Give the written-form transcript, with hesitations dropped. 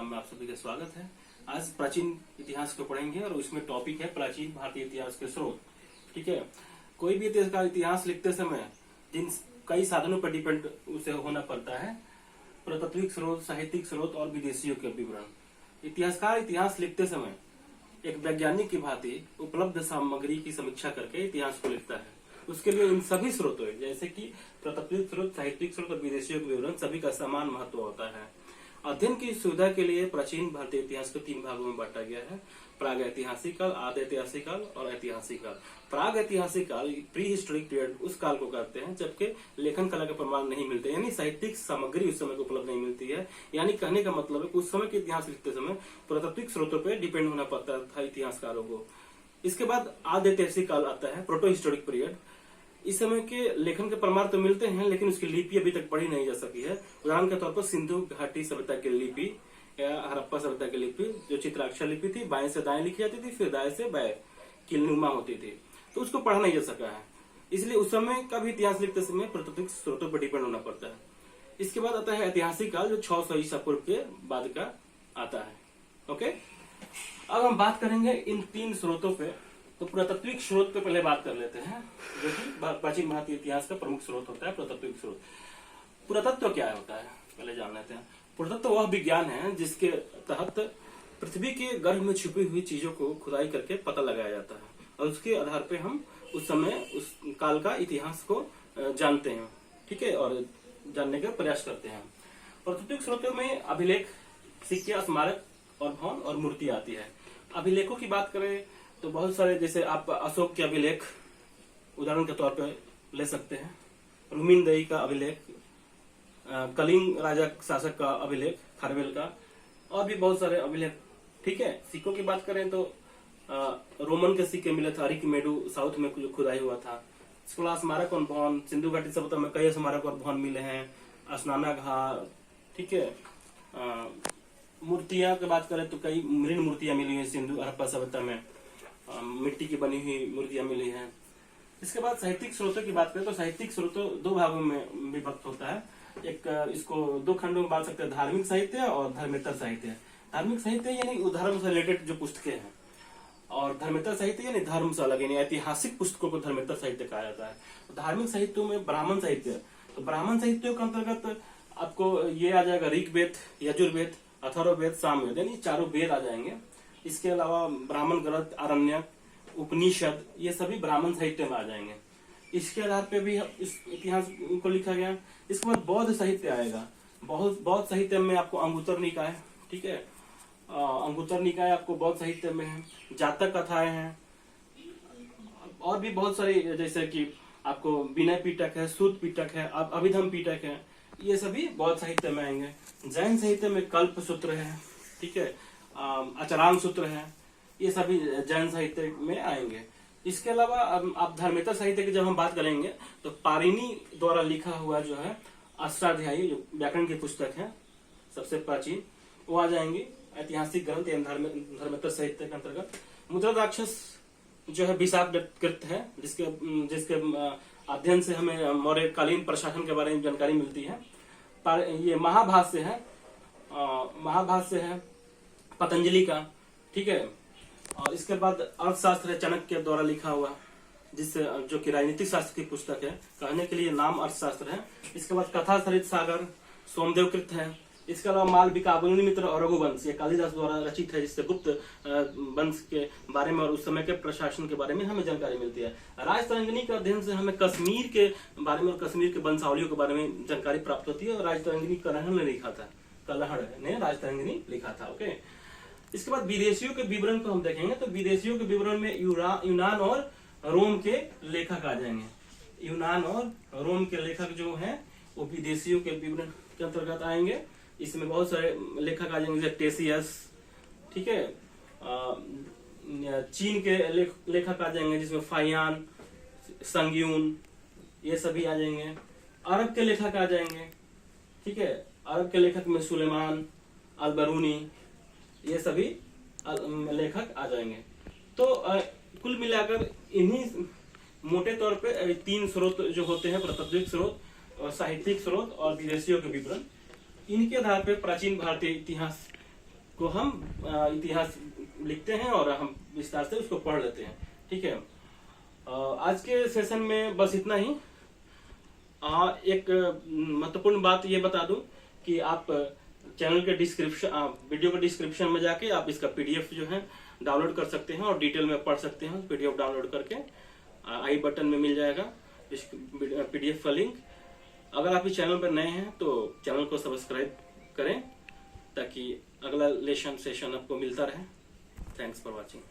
Programme में आप सभी का स्वागत है। आज प्राचीन इतिहास को पढ़ेंगे और उसमें टॉपिक है प्राचीन भारतीय इतिहास के स्रोत। ठीक है, कोई भी देश का इतिहास लिखते समय जिन कई साधनों पर डिपेंड उसे होना पड़ता है, पुरातात्विक स्रोत, साहित्यिक स्रोत और विदेशियों के विवरण। इतिहासकार इतिहास लिखते समय एक वैज्ञानिक की भांति उपलब्ध सामग्री की समीक्षा करके इतिहास को लिखता है। उसके लिए इन सभी स्रोतों जैसे कि पुरातात्विक स्रोत, साहित्यिक स्रोत और विदेशियों के विवरण सभी का समान महत्व होता है। अध्ययन की सुविधा के लिए प्राचीन भारतीय इतिहास को 3 भागों में बांटा गया है: प्राग ऐतिहासिक काल, आदि ऐतिहासिक काल और ऐतिहासिक काल। प्राग ऐतिहासिक काल प्री हिस्टोरिक पीरियड उस काल को कहते हैं जबकि लेखन कला के प्रमाण नहीं मिलते, यानी साहित्यिक सामग्री उस समय को उपलब्ध नहीं मिलती है। यानी कहने का मतलब है कि उस समय के इतिहास लिखते समय पुरातात्विक स्रोतों पर डिपेंड होना पड़ता था इतिहासकारों को। इसके बाद आदि ऐतिहासिक काल आता है, प्रोटो हिस्टोरिक पीरियड। इस समय के लेखन के प्रमाण तो मिलते हैं लेकिन उसकी लिपि अभी तक पढ़ी नहीं जा सकी है। उदाहरण के तौर पर सिंधु घाटी सभ्यता की लिपि या हड़प्पा सभ्यता की लिपि जो चित्राक्षर लिपि थी, बाएं से दाएं लिखी जाती थी, फिर दाएं से बाएं किलनुमा होती थी, तो उसको पढ़ा नहीं जा सका है। इसलिए उस समय का भी इतिहास लिखते समय पुरातात्विक स्रोतों पर डिपेंड होना पड़ता है। इसके बाद आता है ऐतिहासिक काल जो 600 ईसा पूर्व के बाद का आता है। ओके, अब हम बात करेंगे इन 3 स्रोतों पे। तो पुरातात्विक स्रोत पे पहले बात कर लेते हैं, जो कि प्राचीन भारतीय इतिहास का प्रमुख स्रोत होता है पुरातात्विक स्रोत। पुरातत्व क्या होता है पहले जान लेते हैं। पुरातत्व वह विज्ञान है जिसके तहत पृथ्वी के गर्भ में छुपी हुई चीजों को खुदाई करके पता लगाया जाता है और उसके आधार पे हम उस समय उस काल का इतिहास को जानते हैं। ठीक है, और जानने का प्रयास करते हैं। पुरातात्विक स्रोतों में अभिलेख, सिक्के, स्मारक और भवन और मूर्ति आती है। अभिलेखों की बात करें तो बहुत सारे, जैसे आप अशोक के अभिलेख उदाहरण के तौर पर ले सकते हैं, रुमिनदेही का अभिलेख, कलिंग राजा शासक का अभिलेख खारवेल का, और भी बहुत सारे अभिलेख। ठीक है, सिक्कों की बात करें तो रोमन के सिक्के मिले थे, अरिकमेडु साउथ में जो खुदाई हुआ था। इसके अलावा स्मारक और भवन, सिंधु घाटी सभ्यता में कई स्मारक और भवन मिले हैं, स्नाना घाट। ठीक है, मूर्तियां की बात करें तो कई मृण मूर्तियां मिली हुई सिंधु हड़प्पा सभ्यता में, मिट्टी की बनी हुई मूर्तियां मिली हैं। इसके बाद साहित्यिक स्रोतों की बात करें तो साहित्यिक स्रोतों 2 भागों में विभक्त होता है। एक इसको 2 खंडों में बांट सकते हैं, धार्मिक साहित्य और धर्मेतर साहित्य। धार्मिक साहित्य यानी धर्म से रिलेटेड जो पुस्तकें हैं, और धर्मेतर साहित्य यानी धर्म से अलग, यानी ऐतिहासिक पुस्तकों को धर्मेतर साहित्य कहा जाता है। धार्मिक साहित्यों में ब्राह्मण साहित्य, तो ब्राह्मण साहित्यों के अंतर्गत आपको ये आ जाएगा ऋग्वेद, यजुर्वेद, अथर्ववेद, सामवेद, यानी 4 वेद आ जाएंगे। इसके अलावा ब्राह्मण ग्रंथ, आरण्यक, उपनिषद, ये सभी ब्राह्मण साहित्य में आ जाएंगे। इसके आधार पे भी इस इतिहास को लिखा गया। इसके बाद बौद्ध साहित्य आएगा। बौद्ध साहित्य में आपको अंगुत्तर निकाय, ठीक है, अंगुत्तर निकाय आपको बौद्ध साहित्य में है। जातक कथाएं हैं और भी बहुत सारे, जैसे कि आपको विनय पिटक है, सूत पिटक है, अभिधम पिटक है, ये सभी बौद्ध साहित्य में आएंगे। जैन साहित्य में कल्प सूत्र है, ठीक है, आचरांग सूत्र है, ये सभी जैन साहित्य में आएंगे। इसके अलावा आप धर्मेतर साहित्य की जब हम बात करेंगे तो पाणिनि द्वारा लिखा हुआ जो है अष्टाध्यायी, जो व्याकरण की पुस्तक है सबसे प्राचीन, वो आ जाएंगे ऐतिहासिक ग्रंथ एवं धर्मेतर साहित्य के अंतर्गत। मुद्रा राक्षस जो है विशाखकृत है, जिसके अध्ययन से हमें मौर्यकालीन प्रशासन के बारे में जानकारी मिलती है। ये महाभाष्य है, महाभाष्य है पतंजलि का। ठीक है, और इसके बाद अर्थशास्त्र है चाणक्य द्वारा लिखा हुआ, जिससे जो कि राजनीतिक शास्त्र की पुस्तक है, कहने के लिए नाम अर्थशास्त्र है। इसके बाद कथा सरित सागर सोमदेवकृत है। इसके अलावा मालविका, अग्निमित्र और रघुवंश, ये कालिदास द्वारा रचित है, जिससे गुप्त वंश के बारे में और उस समय के प्रशासन के बारे में हमें जानकारी मिलती है। राजतरंगिणी के अध्ययन से हमें कश्मीर के बारे में और कश्मीर के वंशावलियों के बारे में जानकारी प्राप्त होती है। और राजतरंगिणी कलहड़ ने लिखा था, कलहड़ ने राजतरंगिणी लिखा था। ओके, इसके बाद विदेशियों के विवरण को हम देखेंगे तो विदेशियों के विवरण में यूनान और रोम के लेखक आ जाएंगे। यूनान और रोम के लेखक जो हैं वो विदेशियों के विवरण के अंतर्गत आएंगे। इसमें बहुत सारे लेखक आ जाएंगे, जैसे टेसियस, ठीक है, चीन के लेखक आ जाएंगे जिसमें फायान, संग्यून, ये सभी आ जाएंगे। अरब के लेखक आ जाएंगे, ठीक है, अरब के लेखक में सुलेमान, अलबरूनी, ये सभी लेखक आ जाएंगे। तो कुल मिलाकर इन्हीं मोटे तौर पे 3 स्रोत जो होते हैं, पुरातात्विक स्रोत, साहित्यिक स्रोत और विदेशियों के विवरण, इनके आधार पर प्राचीन भारतीय इतिहास को हम इतिहास लिखते हैं और हम विस्तार से उसको पढ़ लेते हैं। ठीक है, आज के सेशन में बस इतना ही। एक महत्वपूर्ण बात ये बता दूं कि आप चैनल के डिस्क्रिप्शन, वीडियो के डिस्क्रिप्शन में जाके आप इसका पीडीएफ जो है डाउनलोड कर सकते हैं और डिटेल में पढ़ सकते हैं। पीडीएफ डाउनलोड करके आई बटन में मिल जाएगा इस पीडीएफ का लिंक। अगर आप इस चैनल पर नए हैं तो चैनल को सब्सक्राइब करें ताकि अगला लेसन सेशन आपको मिलता रहे। Thanks for watching.